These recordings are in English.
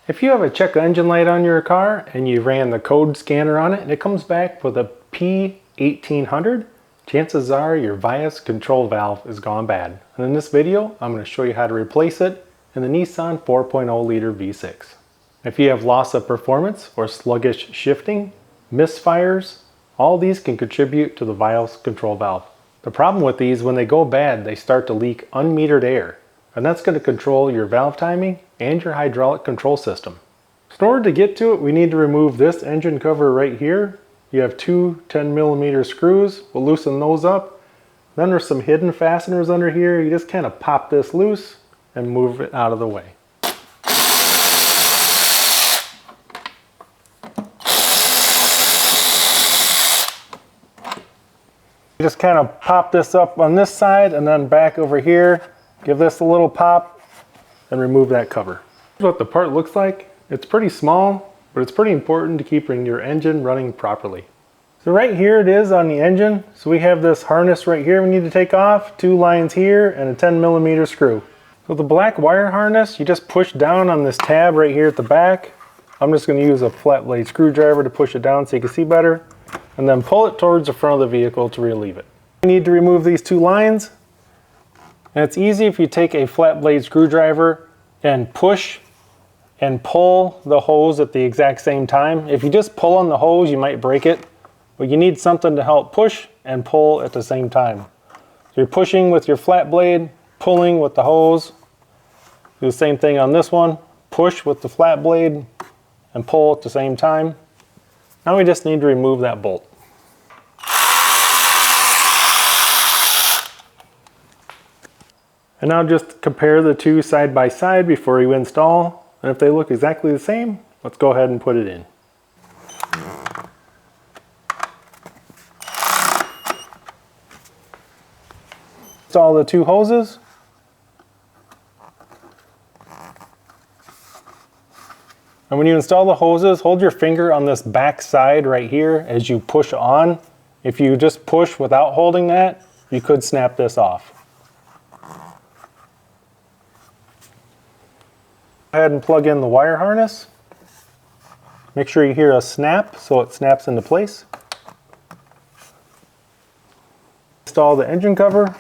If you have a check engine light on your car and you ran the code scanner on it and it comes back with a P1800, chances are your bias control valve is gone bad. And in this video, I'm going to show you how to replace it in the Nissan 4.0 liter V6. If you have loss of performance or sluggish shifting, misfires, all these can contribute to the bias control valve. The problem with these, when they go bad, they start to leak unmetered air, and that's going to control your valve timing and your hydraulic control system. So in order to get to it, we need to remove this engine cover right here. You have two 10mm screws. We'll loosen those up. Then there's some hidden fasteners under here. You just kind of pop this loose and move it out of the way. You just kind of pop this up on this side and then back over here. Give this a little pop and remove that cover. Here's what the part looks like. It's pretty small, but it's pretty important to keep your engine running properly. So right here it is on the engine. So we have this harness right here we need to take off, two lines here and a 10mm screw. So the black wire harness, you just push down on this tab right here at the back. I'm just going to use a flat blade screwdriver to push it down so you can see better, and then pull it towards the front of the vehicle to relieve it. You need to remove these two lines. And it's easy if you take a flat blade screwdriver and push and pull the hose at the exact same time. If you just pull on the hose, you might break it, but you need something to help push and pull at the same time. So you're pushing with your flat blade, pulling with the hose. Do the same thing on this one. Push with the flat blade and pull at the same time. Now we just need to remove that bolt. And now just compare the two side by side before you install. And if they look exactly the same, let's go ahead and put it in. Install the two hoses. And when you install the hoses, hold your finger on this back side right here as you push on. If you just push without holding that, you could snap this off. Go ahead and plug in the wire harness. Make sure you hear a snap so it snaps into place. Install the engine cover.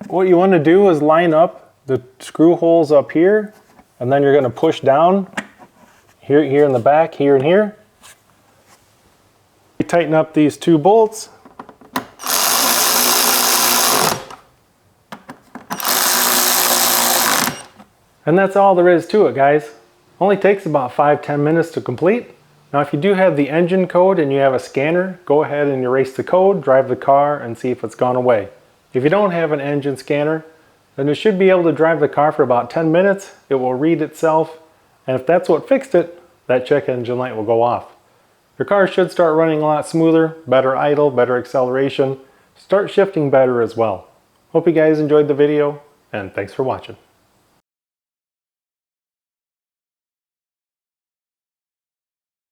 What you want to do is line up the screw holes up here, and then you're going to push down here in the back, here and here. You tighten up these two bolts. And that's all there is to it, guys. Only takes about 5-10 minutes to complete. Now if you do have the engine code and you have a scanner, go ahead and erase the code, drive the car and see if it's gone away. If you don't have an engine scanner, then you should be able to drive the car for about 10 minutes. It will read itself, and if that's what fixed it, that check engine light will go off. Your car should start running a lot smoother, better idle, better acceleration, start shifting better as well. Hope you guys enjoyed the video, and thanks for watching.